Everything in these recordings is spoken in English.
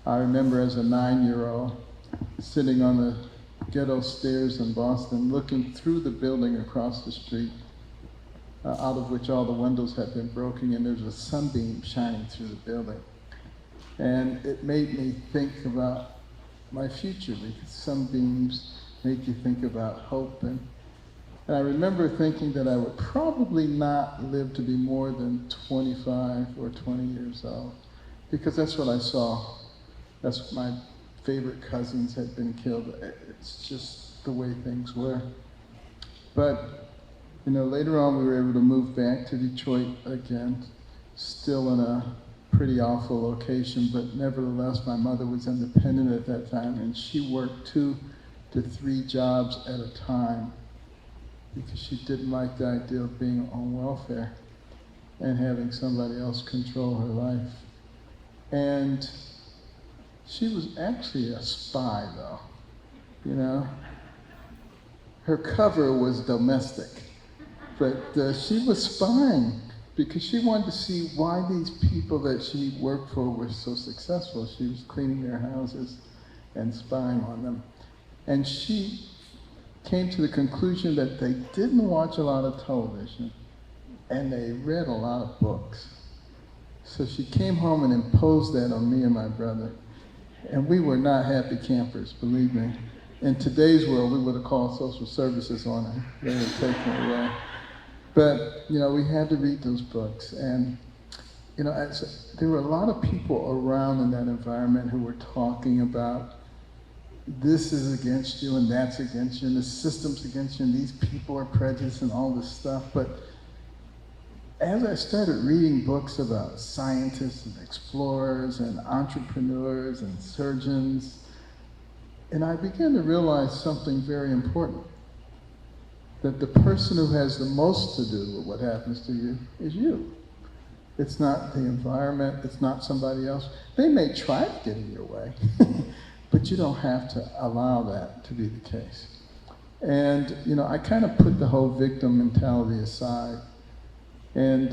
I remember as a 9-year-old sitting on the ghetto stairs in Boston, looking through the building across the street, out of which all the windows had been broken, and there's a sunbeam shining through the building. And it made me think about my future, because sunbeams make you think about hope. And I remember thinking that I would probably not live to be more than 25 or 20 years old, because that's what I saw. That's what my favorite cousins had been killed. It's just the way things were. But, later on we were able to move back to Detroit again, still in a pretty awful location, but nevertheless my mother was independent at that time, and she worked 2 to 3 jobs at a time because she didn't like the idea of being on welfare and having somebody else control her life. And she was actually a spy, though, Her cover was domestic, but she was spying because she wanted to see why these people that she worked for were so successful. She was cleaning their houses and spying on them. And she came to the conclusion that they didn't watch a lot of television and they read a lot of books. So she came home and imposed that on me and my brother. And we were not happy campers, believe me. In today's world, we would have called social services on her. They would have taken it away. But, we had to read those books. And, there were a lot of people around in that environment who were talking about this is against you and that's against you and the system's against you and these people are prejudiced and all this stuff. But as I started reading books about scientists and explorers and entrepreneurs and surgeons, and I began to realize something very important, that the person who has the most to do with what happens to you is you. It's not the environment, it's not somebody else. They may try to get in your way, but you don't have to allow that to be the case. And, I kind of put the whole victim mentality aside and,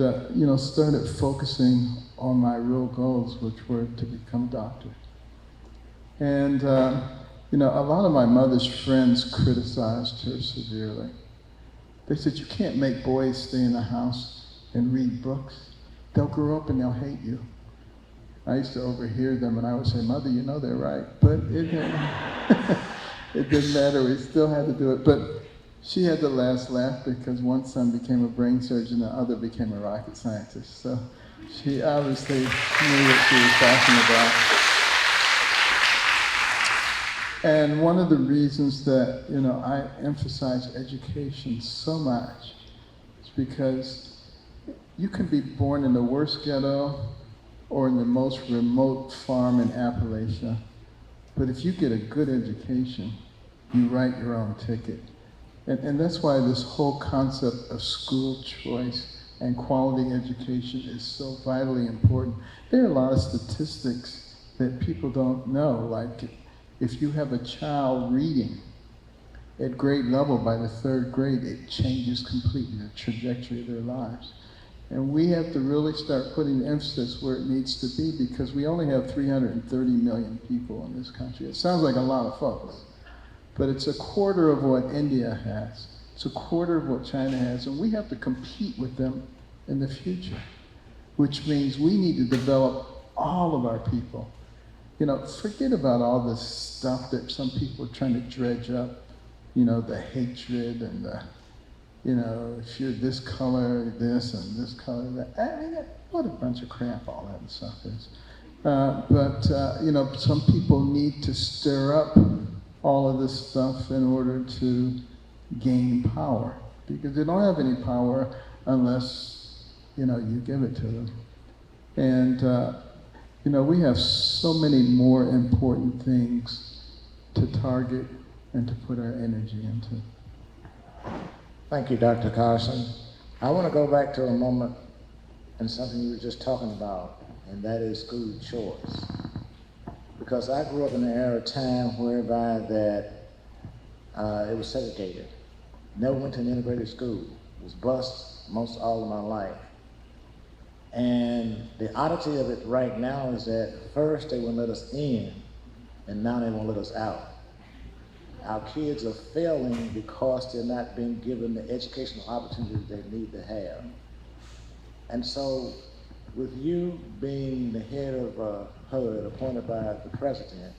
started focusing on my real goals, which were to become a doctor. And, a lot of my mother's friends criticized her severely. They said, you can't make boys stay in the house and read books. They'll grow up and they'll hate you. I used to overhear them and I would say, Mother, they're right. But it didn't matter, we still had to do it. But she had the last laugh because one son became a brain surgeon and the other became a rocket scientist. So she obviously knew what she was talking about. And one of the reasons that, I emphasize education so much is because you can be born in the worst ghetto or in the most remote farm in Appalachia, but if you get a good education, you write your own ticket. And that's why this whole concept of school choice and quality education is so vitally important. There are a lot of statistics that people don't know, like if you have a child reading at grade level by the 3rd grade, it changes completely the trajectory of their lives. And we have to really start putting emphasis where it needs to be because we only have 330 million people in this country. It sounds like a lot of folks, but it's a quarter of what India has. It's a quarter of what China has, and we have to compete with them in the future, which means we need to develop all of our people. Forget about all this stuff that some people are trying to dredge up, the hatred and the, if you're this color, this, and this color, that. What a bunch of crap all that stuff is. But some people need to stir up all of this stuff in order to gain power, because they don't have any power unless, you give it to them. And, we have so many more important things to target and to put our energy into. Thank you, Dr. Carson. I want to go back to a moment and something you were just talking about, and that is school choice. Because I grew up in an era of time whereby that it was segregated. Never went to an integrated school. Was bused most all of my life. And The oddity of it right now is that first they won't let us in, and now they won't let us out. Our kids are failing because they're not being given the educational opportunities they need to have. And so, with you being the head of HUD appointed by the president,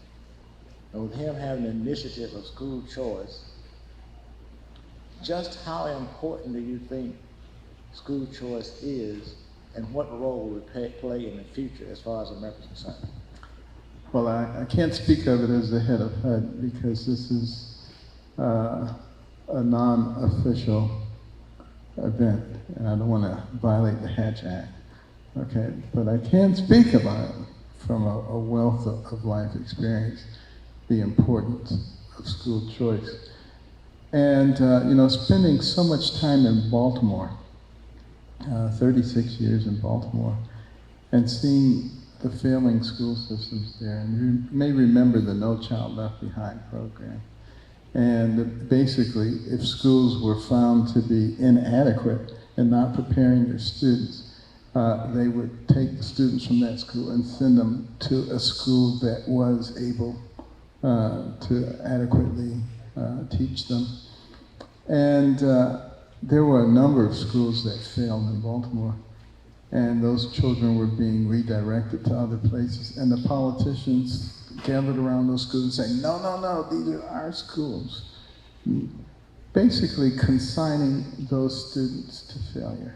and with him having the initiative of school choice, just how important do you think school choice is, and what role will it play in the future as far as America is concerned? Well, I can't speak of it as the head of HUD because this is a non-official event, and I don't want to violate the Hatch Act, okay? But I can speak about it from a wealth of life experience, the importance of school choice. And, spending so much time in Baltimore, 36 years in Baltimore, and seeing the failing school systems there, and you may remember the No Child Left Behind program. And basically, if schools were found to be inadequate and not preparing their students, they would take the students from that school and send them to a school that was able to adequately teach them. And there were a number of schools that failed in Baltimore, and those children were being redirected to other places, and the politicians gathered around those schools and saying, no, no, no, these are our schools. Basically consigning those students to failure.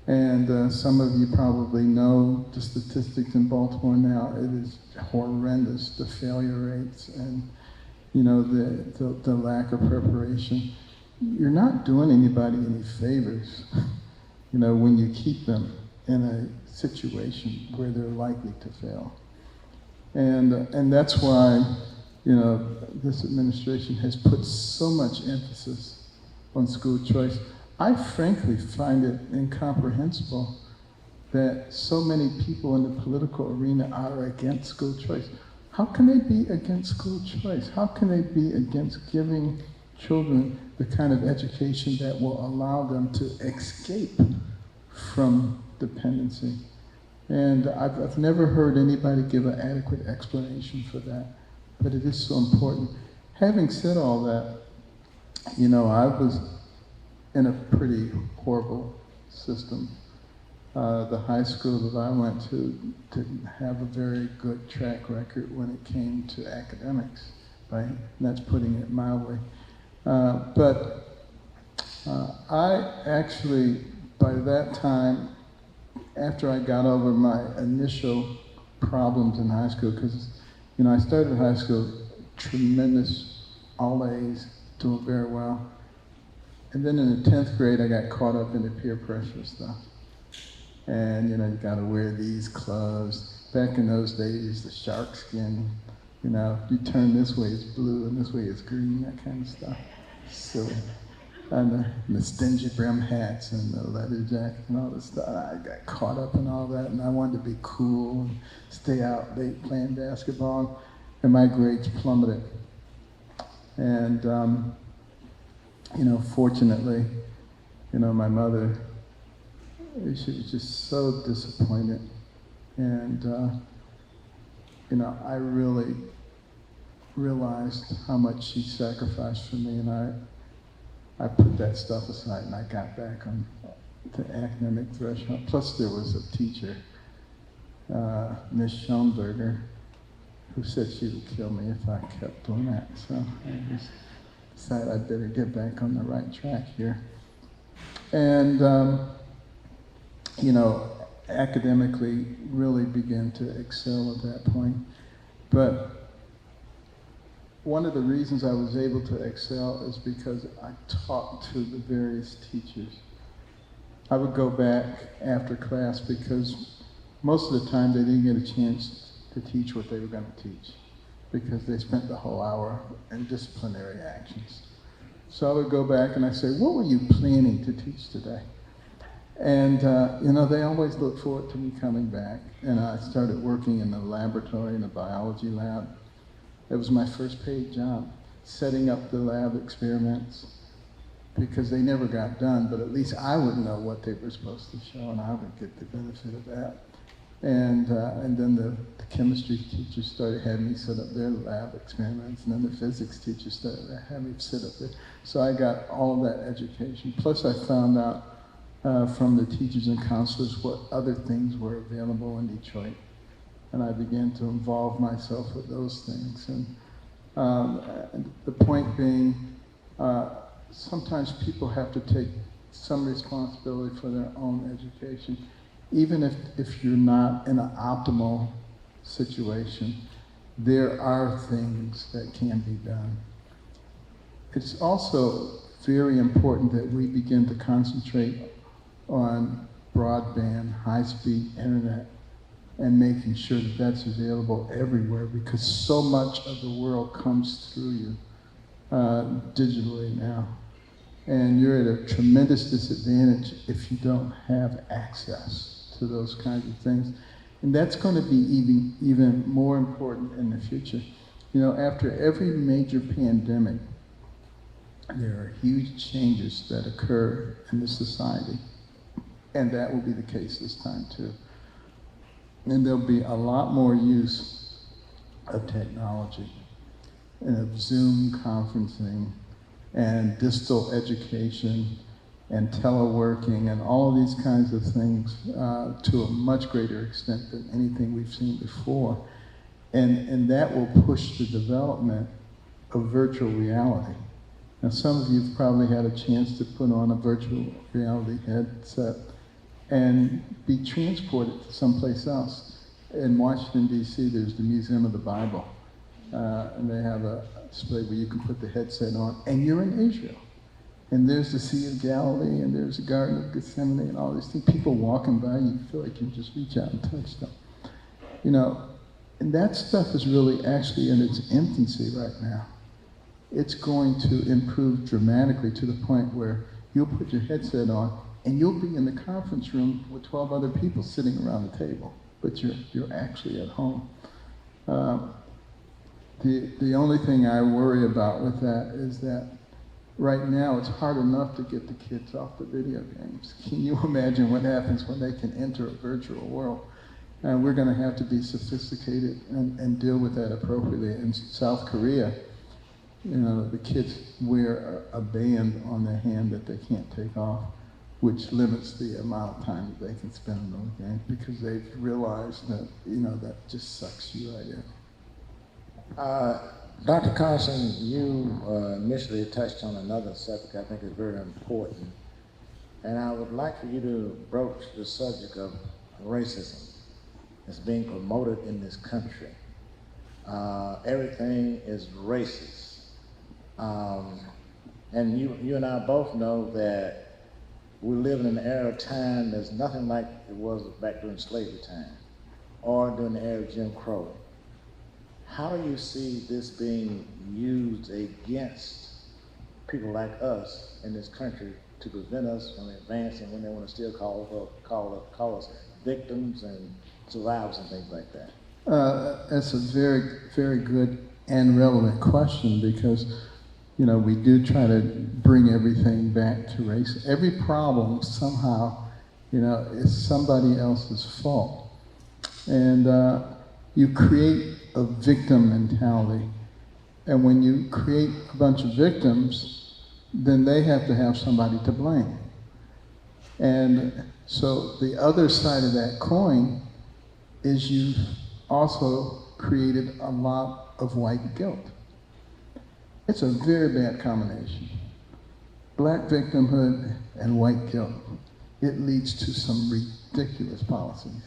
And some of you probably know the statistics in Baltimore now. It is horrendous, the failure rates and the lack of preparation. You're not doing anybody any favors, when you keep them in a situation where they're likely to fail. And that's why, this administration has put so much emphasis on school choice. I frankly find it incomprehensible that so many people in the political arena are against school choice. How can they be against school choice? How can they be against giving children the kind of education that will allow them to escape from dependency? And I've never heard anybody give an adequate explanation for that, but it is so important. Having said all that, I was in a pretty horrible system. The high school that I went to didn't have a very good track record when it came to academics, right? And that's putting it mildly. But I actually, by that time, after I got over my initial problems in high school, because, I started high school, tremendous, all A's, doing very well. And then in the 10th grade, I got caught up in the peer pressure stuff. And, you gotta wear these clothes. Back in those days, the shark skin, you turn this way, it's blue, and this way, it's green, that kind of stuff. Silly. And the stingy brim hats and the leather jacket and all this stuff. I got caught up in all that, and I wanted to be cool and stay out late playing basketball, and my grades plummeted. And, fortunately, my mother, she was just so disappointed. And, I really realized how much she sacrificed for me, and I put that stuff aside and I got back on the academic threshold. Plus there was a teacher, Miss Schoenberger, who said she would kill me if I kept doing that. So I just decided I'd better get back on the right track here. And, academically really began to excel at that point. But one of the reasons I was able to excel is because I talked to the various teachers. I would go back after class because most of the time they didn't get a chance to teach what they were going to teach because they spent the whole hour in disciplinary actions. So I would go back and I'd say, what were you planning to teach today? And, they always looked forward to me coming back. And I started working in the laboratory, in the biology lab. It was my first paid job, setting up the lab experiments, because they never got done, but at least I would know what they were supposed to show, and I would get the benefit of that. And then the chemistry teacher started having me set up their lab experiments, and then the physics teacher started having me sit up there. So I got all of that education. Plus I found out from the teachers and counselors what other things were available in Detroit. And I began to involve myself with those things. And the point being, sometimes people have to take some responsibility for their own education. Even if you're not in an optimal situation, there are things that can be done. It's also very important that we begin to concentrate on broadband, high-speed internet, and making sure that that's available everywhere, because so much of the world comes through you digitally now. And you're at a tremendous disadvantage if you don't have access to those kinds of things. And that's going to be even more important in the future. You know, after every major pandemic, there are huge changes that occur in the society. And that will be the case this time too. And there'll be a lot more use of technology and of Zoom conferencing and distal education and teleworking and all of these kinds of things to a much greater extent than anything we've seen before. And that will push the development of virtual reality. Now, some of you have probably had a chance to put on a virtual reality headset and be transported to someplace else. In Washington, D.C., there's the Museum of the Bible. And they have a display where you can put the headset on, and you're in Israel. And there's the Sea of Galilee, and there's the Garden of Gethsemane, and all these things. People walking by, you feel like you can just reach out and touch them. You know, and that stuff is really actually in its infancy right now. It's going to improve dramatically to the point where you'll put your headset on, and you'll be in the conference room with 12 other people sitting around the table, but you're actually at home. The only thing I worry about with that is that right now it's hard enough to get the kids off the video games. Can you imagine what happens when they can enter a virtual world? And we're going to have to be sophisticated and deal with that appropriately. In South Korea, you know, the kids wear a band on their hand that they can't take off, which limits the amount of time that they can spend on those games, because they've realized that, you know, that just sucks you right in. Dr. Carson, you initially touched on another subject I think is very important, and I would like for you to broach the subject of racism that's being promoted in this country. Everything is racist. And you and I both know that we live in an era of time that's nothing like it was back during slavery time or during the era of Jim Crow. How do you see this being used against people like us in this country to prevent us from advancing when they want to still call us victims and survivors and things like that? That's a very, very good and relevant question, because, you know, we do try to bring everything back to race. Every problem somehow, you know, is somebody else's fault. And you create a victim mentality. And when you create a bunch of victims, then they have to have somebody to blame. And so the other side of that coin is you've also created a lot of white guilt. It's a very bad combination. Black victimhood and white guilt. It leads to some ridiculous policies.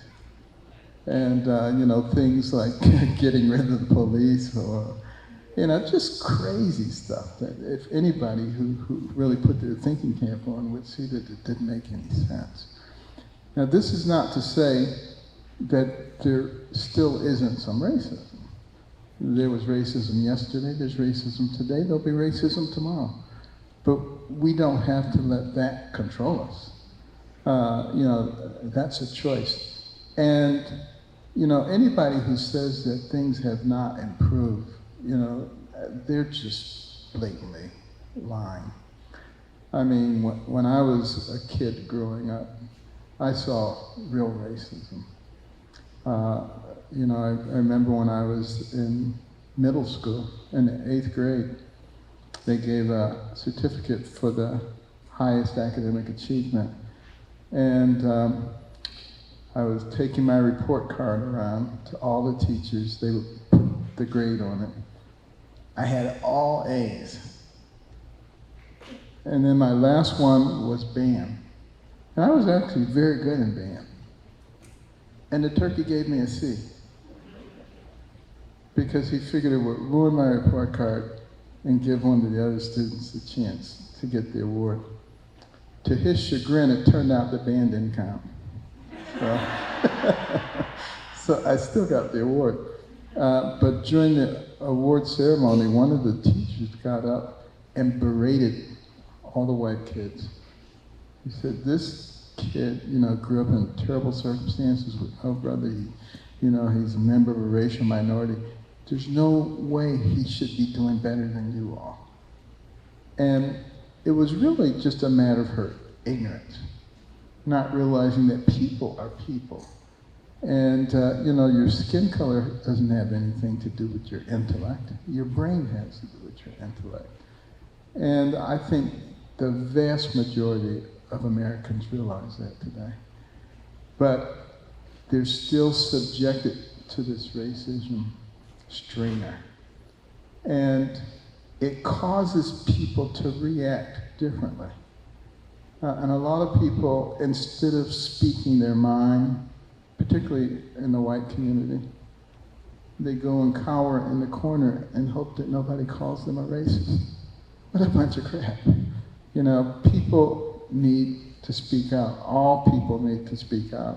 And, you know, things like getting rid of the police, or, you know, just crazy stuff that if anybody who really put their thinking cap on would see that it didn't make any sense. Now, this is not to say that there still isn't some racism. There was racism yesterday, there's racism today, there'll be racism tomorrow. But we don't have to let that control us. You know, that's a choice. And, you know, anybody who says that things have not improved, you know, they're just blatantly lying. I mean, when I was a kid growing up, I saw real racism. You know, I remember when I was in middle school, in the 8th grade, they gave a certificate for the highest academic achievement. And I was taking my report card around to all the teachers. They would put the grade on it. I had all A's. And then my last one was band. And I was actually very good in band. And the turkey gave me a C, because he figured it would ruin my report card and give one of the other students a chance to get the award. To his chagrin, it turned out the band didn't count. So I still got the award. But during the award ceremony, one of the teachers got up and berated all the white kids. He said, this kid, you know, grew up in terrible circumstances with no brother. He's a member of a racial minority. There's no way he should be doing better than you all. And it was really just a matter of her ignorance, not realizing that people are people. And, your skin color doesn't have anything to do with your intellect. Your brain has to do with your intellect. And I think the vast majority of Americans realize that today. But they're still subjected to this racism stringer. And it causes people to react differently. And a lot of people, instead of speaking their mind, particularly in the white community, they go and cower in the corner and hope that nobody calls them a racist. What a bunch of crap. People need to speak out. All people need to speak out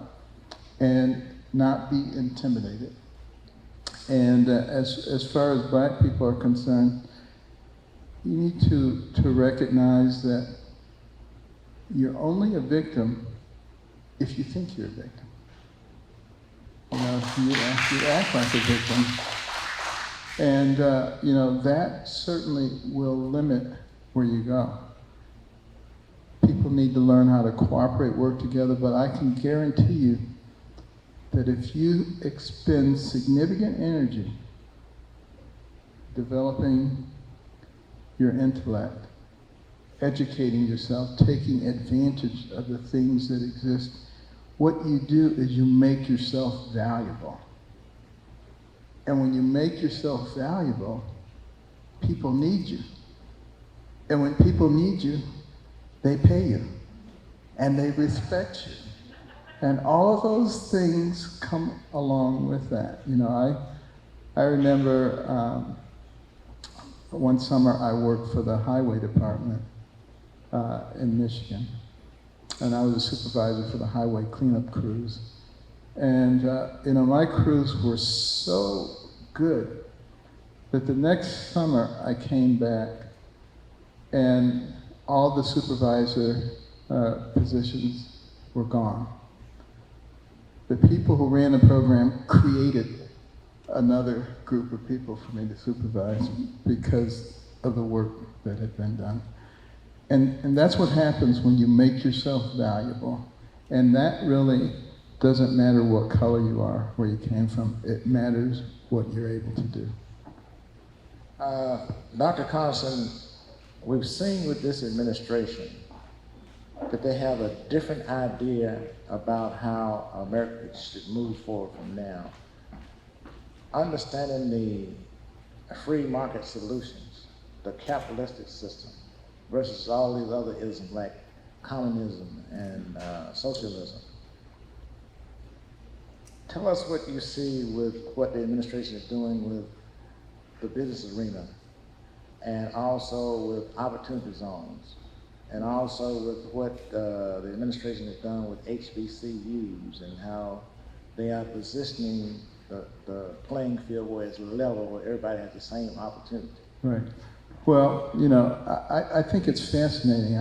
and not be intimidated. And as far as black people are concerned, you need to recognize that you're only a victim if you think you're a victim. You act like a victim. And, that certainly will limit where you go. People need to learn how to cooperate, work together, but I can guarantee you that if you expend significant energy developing your intellect, educating yourself, taking advantage of the things that exist, what you do is you make yourself valuable. And when you make yourself valuable, people need you. And when people need you, they pay you. And they respect you. And all of those things come along with that. I remember one summer I worked for the highway department in Michigan. And I was a supervisor for the highway cleanup crews. And, my crews were so good that the next summer I came back and all the supervisor positions were gone. The people who ran the program created another group of people for me to supervise because of the work that had been done. And that's what happens when you make yourself valuable. And that really doesn't matter what color you are, where you came from. It matters what you're able to do. Dr. Carson, we've seen with this administration that they have a different idea about how America should move forward from now. Understanding the free market solutions, the capitalistic system, versus all these other isms like communism and socialism. Tell us what you see with what the administration is doing with the business arena, and also with opportunity zones, and also with what the administration has done with HBCUs and how they are positioning the playing field where it's level, where everybody has the same opportunity. Right. Well, I think it's fascinating.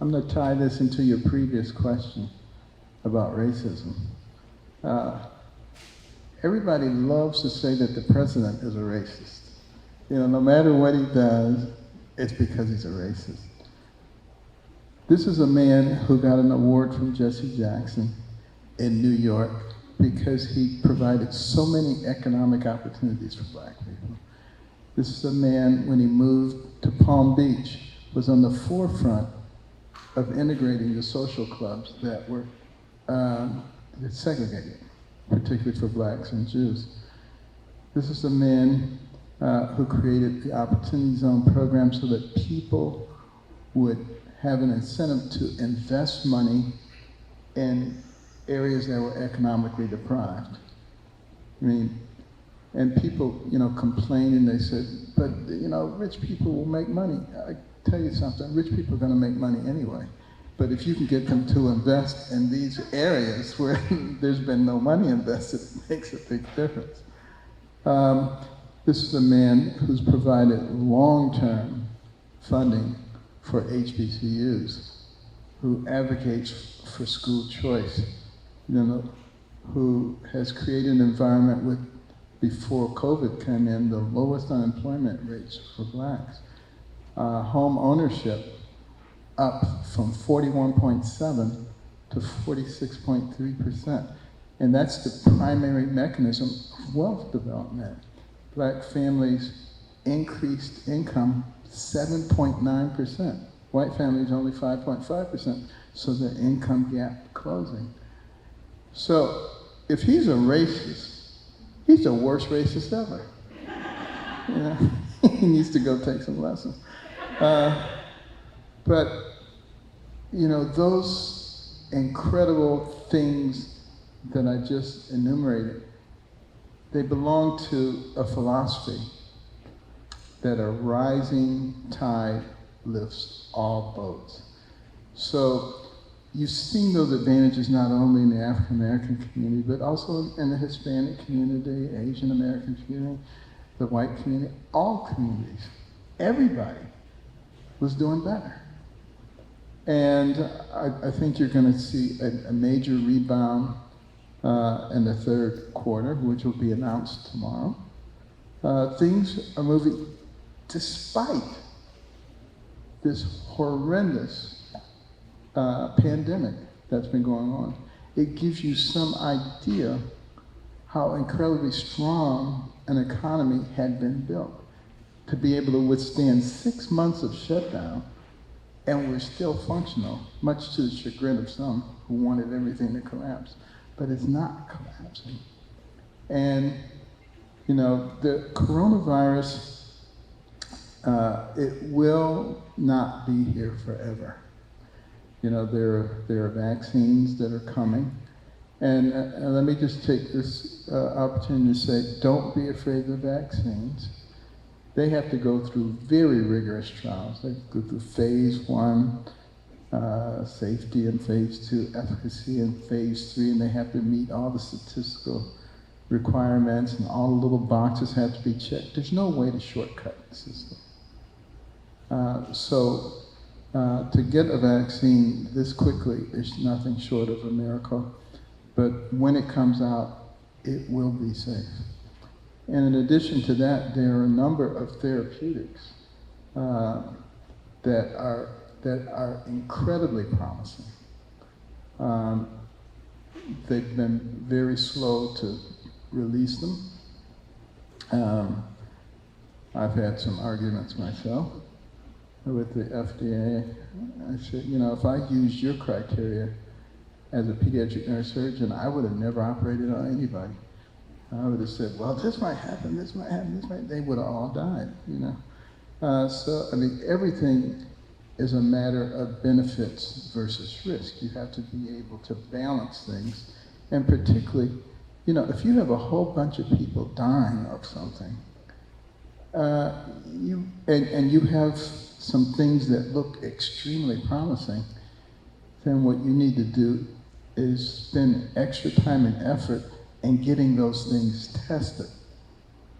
I'm going to tie this into your previous question about racism. Everybody loves to say that the president is a racist. No matter what he does, it's because he's a racist. This is a man who got an award from Jesse Jackson in New York because he provided so many economic opportunities for black people. This is a man, when he moved to Palm Beach, was on the forefront of integrating the social clubs that were segregated, particularly for blacks and Jews. This is a man who created the Opportunity Zone program so that people would have an incentive to invest money in areas that were economically deprived. I mean, and people, complain and they said, but, rich people will make money. I tell you something, rich people are going to make money anyway. But if you can get them to invest in these areas where there's been no money invested, it makes a big difference. This is a man who's provided long-term funding for HBCUs, who advocates for school choice, who has created an environment with, before COVID came in, the lowest unemployment rates for blacks. Home ownership up from 41.7 to 46.3%. And that's the primary mechanism of wealth development. Black families increased income 7.9%. White families only 5.5%. So the income gap closing. So if he's a racist, he's the worst racist ever. He needs to go take some lessons. But those incredible things that I just enumerated, they belong to a philosophy that a rising tide lifts all boats. So you've seen those advantages not only in the African American community, but also in the Hispanic community, Asian American community, the white community, all communities. Everybody was doing better. And I think you're going to see a major rebound in the third quarter, which will be announced tomorrow. Things are moving despite this horrendous pandemic that's been going on. It gives you some idea how incredibly strong an economy had been built to be able to withstand 6 months of shutdown, and we're still functional, much to the chagrin of some who wanted everything to collapse. But it's not collapsing. And, the coronavirus, it will not be here forever. There are vaccines that are coming. And let me just take this opportunity to say, don't be afraid of the vaccines. They have to go through very rigorous trials. They go through phase 1, safety, and phase 2, efficacy, and phase 3, and they have to meet all the statistical requirements, and all the little boxes have to be checked. There's no way to shortcut the system. So to get a vaccine this quickly is nothing short of a miracle. But when it comes out, it will be safe. And in addition to that, there are a number of therapeutics that are incredibly promising. They've been very slow to release them. I've had some arguments myself with the FDA. I said, if I used your criteria as a pediatric neurosurgeon, I would have never operated on anybody. I would have said, well, this might happen, this might happen, this might, they would have all died, So, everything is a matter of benefits versus risk. You have to be able to balance things. And particularly, if you have a whole bunch of people dying of something, you have some things that look extremely promising, then what you need to do is spend extra time and effort in getting those things tested.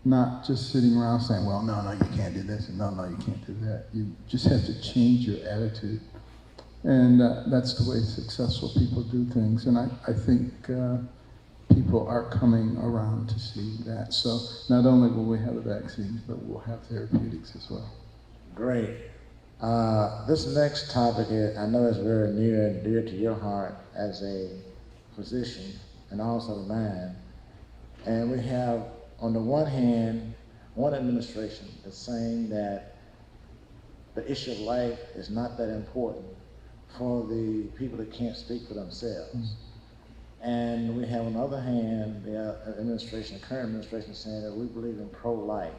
Not just sitting around saying, well, no, you can't do this, and no, you can't do that. You just have to change your attitude. And that's the way successful people do things. And I think people are coming around to see that. So not only will we have the vaccines, but we'll have therapeutics as well. Great. This next topic, I know is very near and dear to your heart as a physician. and also mine. And we have, on the one hand, one administration that's saying that the issue of life is not that important for the people that can't speak for themselves. And we have, on the other hand, the administration, the current administration, saying that we believe in pro-life.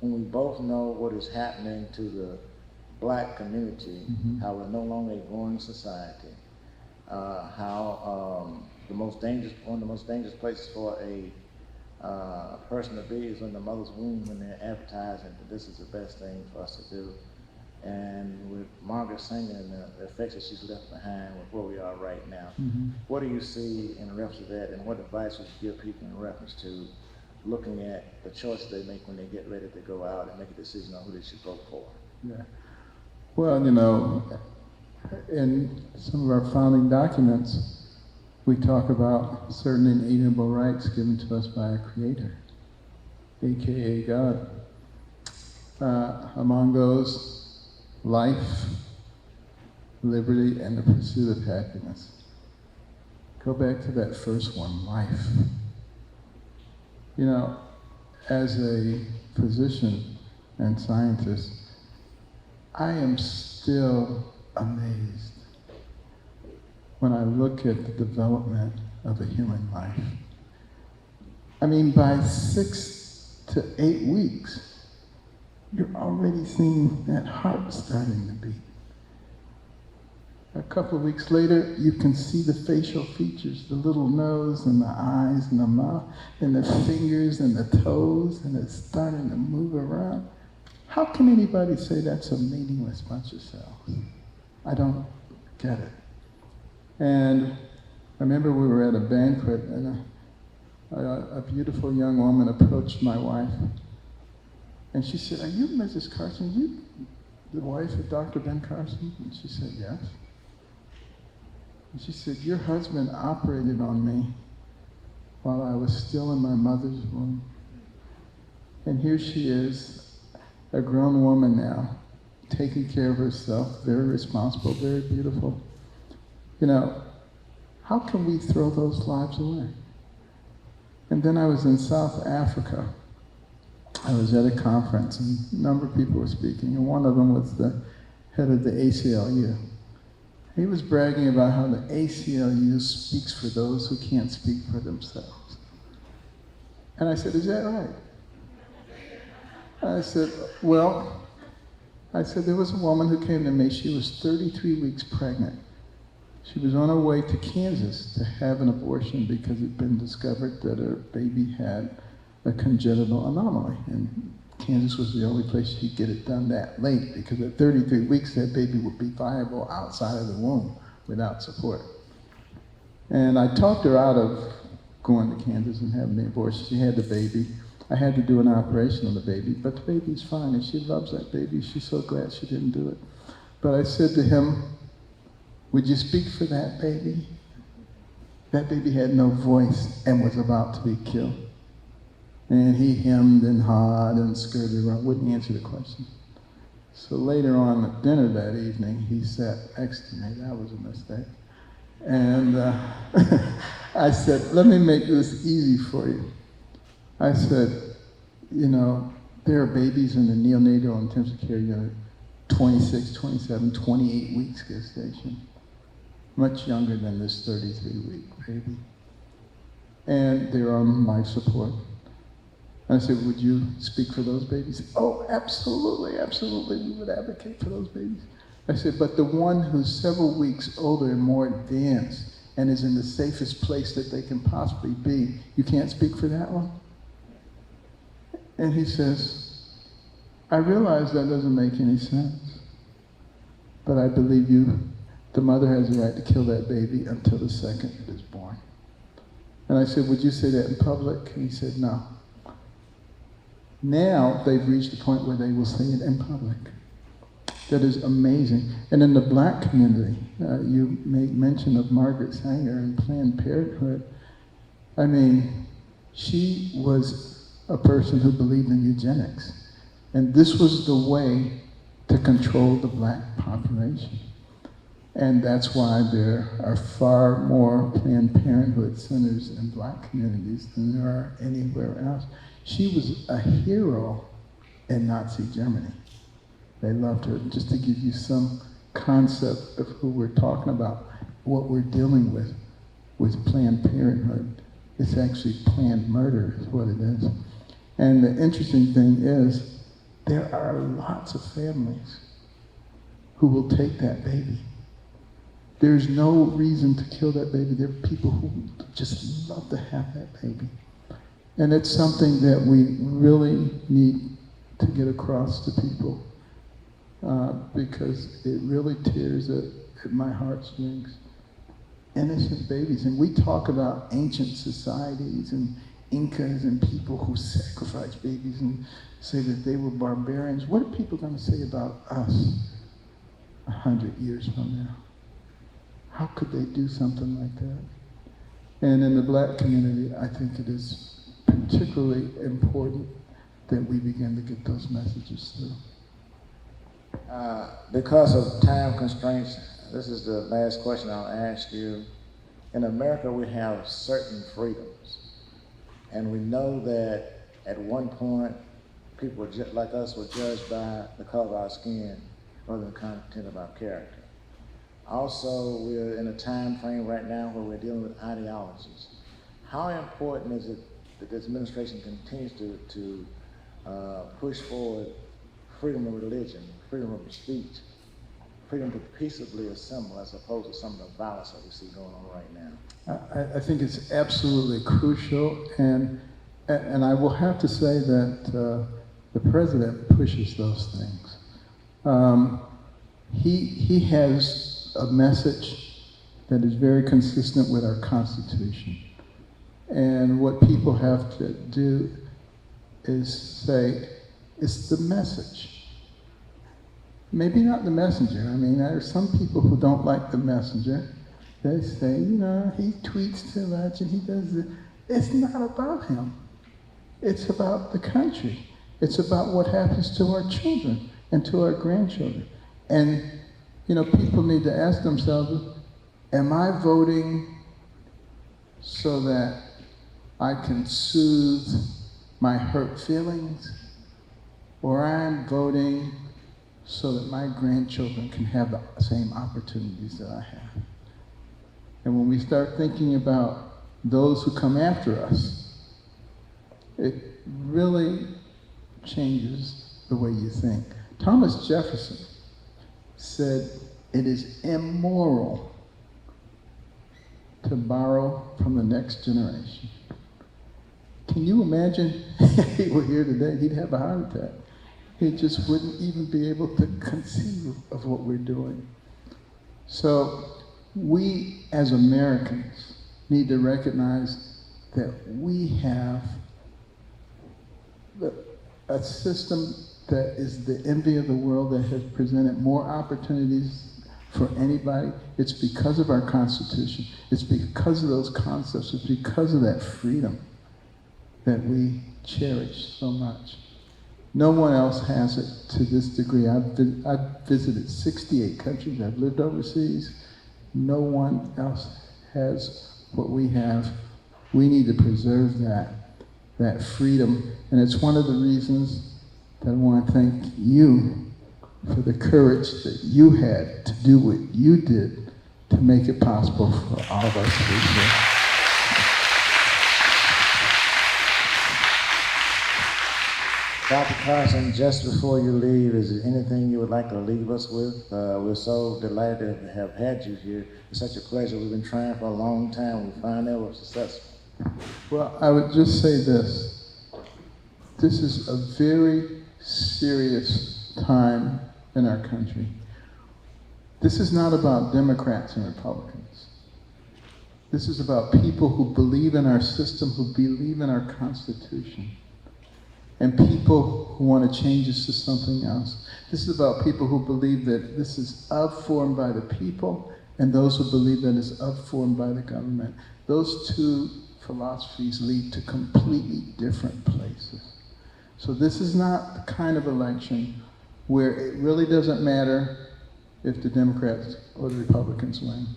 When we both know what is happening to the black community, how we're no longer a growing society, how one of the most dangerous places for a person to be is in the mother's womb when they're advertising that this is the best thing for us to do. And with Margaret singing and the effects that she's left behind with where we are right now, what do you see in reference to that, and what advice would you give people in reference to looking at the choices they make when they get ready to go out and make a decision on who they should vote for? Yeah. Well, you know, in some of our founding documents, we talk about certain inalienable rights given to us by our Creator, aka God. Among those, life, liberty, and the pursuit of happiness. Go back to that first one, life. You know, as a physician and scientist, I am still amazed when I look at the development of a human life. I mean, by 6 to 8 weeks, you're already seeing that heart starting to beat. A couple of weeks later, you can see the facial features, the little nose and the eyes and the mouth and the fingers and the toes, and it's starting to move around. How can anybody say that's a meaningless bunch of cells? I don't get it. And I remember we were at a banquet, and a beautiful young woman approached my wife. And she said, "Are you Mrs. Carson? Are you the wife of Dr. Ben Carson?" And she said, "Yes." And she said, "Your husband operated on me while I was still in my mother's womb. And here she is, a grown woman now, taking care of herself, very responsible, very beautiful. You know, how can we throw those lives away?" And then I was in South Africa. I was at a conference, and a number of people were speaking, and one of them was the head of the ACLU. He was bragging about how the ACLU speaks for those who can't speak for themselves. And I said, "Is that right?" I said, there was a woman who came to me. She was 33 weeks pregnant. She was on her way to Kansas to have an abortion because it had been discovered that her baby had a congenital anomaly. And Kansas was the only place she could get it done that late, because at 33 weeks, that baby would be viable outside of the womb without support. And I talked her out of going to Kansas and having the abortion. She had the baby. I had to do an operation on the baby, but the baby's fine, and she loves that baby. She's so glad she didn't do it. But I said to him, "Would you speak for that baby?" That baby had no voice and was about to be killed. And he hemmed and hawed and skirted around, wouldn't answer the question. So later on at dinner that evening, he sat next to me. That was a mistake. And I said, "Let me make this easy for you." I said, "You know, there are babies in the neonatal intensive care unit, 26, 27, 28 weeks gestation, much younger than this 33-week baby. And they're on life support." I said, "Would you speak for those babies?" "Oh, absolutely, absolutely, we would advocate for those babies." I said, "But the one who's several weeks older and more advanced and is in the safest place that they can possibly be, you can't speak for that one?" And he says, "I realize that doesn't make any sense, but I believe you, the mother has the right to kill that baby until the second it is born." And I said, "Would you say that in public?" And he said, "No." Now they've reached a point where they will say it in public. That is amazing. And in the black community, you made mention of Margaret Sanger and Planned Parenthood. I mean, she was a person who believed in eugenics. And this was the way to control the black population. And that's why there are far more Planned Parenthood centers in Black communities than there are anywhere else. She was a hero in Nazi Germany. They loved her. Just to give you some concept of who we're talking about, what we're dealing with Planned Parenthood. It's actually planned murder is what it is. And the interesting thing is, there are lots of families who will take that baby. There's no reason to kill that baby. There are people who just love to have that baby. And it's something that we really need to get across to people because it really tears at my heartstrings. Innocent babies. And we talk about ancient societies and Incas and people who sacrificed babies and say that they were barbarians. What are people going to say about us 100 years from now? How could they do something like that? And in the Black community, I think it is particularly important that we begin to get those messages through. Because of time constraints, this is the last question I'll ask you. In America, we have certain freedoms. And we know that at one point, people like us were judged by the color of our skin rather than the content of our character. Also, we're in a time frame right now where we're dealing with ideologies. How important is it that this administration continues to push forward freedom of religion, freedom of speech, freedom to peaceably assemble as opposed to some of the violence that we see going on right now? I think it's absolutely crucial, and I will have to say that the president pushes those things. He has a message that is very consistent with our Constitution. And what people have to do is say, it's the message. Maybe not the messenger. I mean, there are some people who don't like the messenger. They say, he tweets too much and he does it. It's not about him. It's about the country. It's about what happens to our children and to our grandchildren. And, people need to ask themselves, am I voting so that I can soothe my hurt feelings? Or I'm voting so that my grandchildren can have the same opportunities that I have? And when we start thinking about those who come after us, it really changes the way you think. Thomas Jefferson said, it is immoral to borrow from the next generation. Can you imagine if he were here today, he'd have a heart attack. He just wouldn't even be able to conceive of what we're doing. So we as Americans need to recognize that we have a system that is the envy of the world, that has presented more opportunities for anybody. It's because of our Constitution. It's because of those concepts. It's because of that freedom that we cherish so much. No one else has it to this degree. I've visited 68 countries. I've lived overseas. No one else has what we have. We need to preserve that freedom. And it's one of the reasons that I want to thank you for the courage that you had to do what you did to make it possible for all of us to be here. Dr. Carson, just before you leave, is there anything you would like to leave us with? We're so delighted to have had you here. It's such a pleasure. We've been trying for a long time. We finally were successful. Well, I would just say this. This is a very serious time in our country. This is not about Democrats and Republicans. This is about people who believe in our system, who believe in our Constitution, and people who want to change this to something else. This is about people who believe that this is formed by the people, and those who believe that it's formed by the government. Those two philosophies lead to completely different places. So this is not the kind of election where it really doesn't matter if the Democrats or the Republicans win.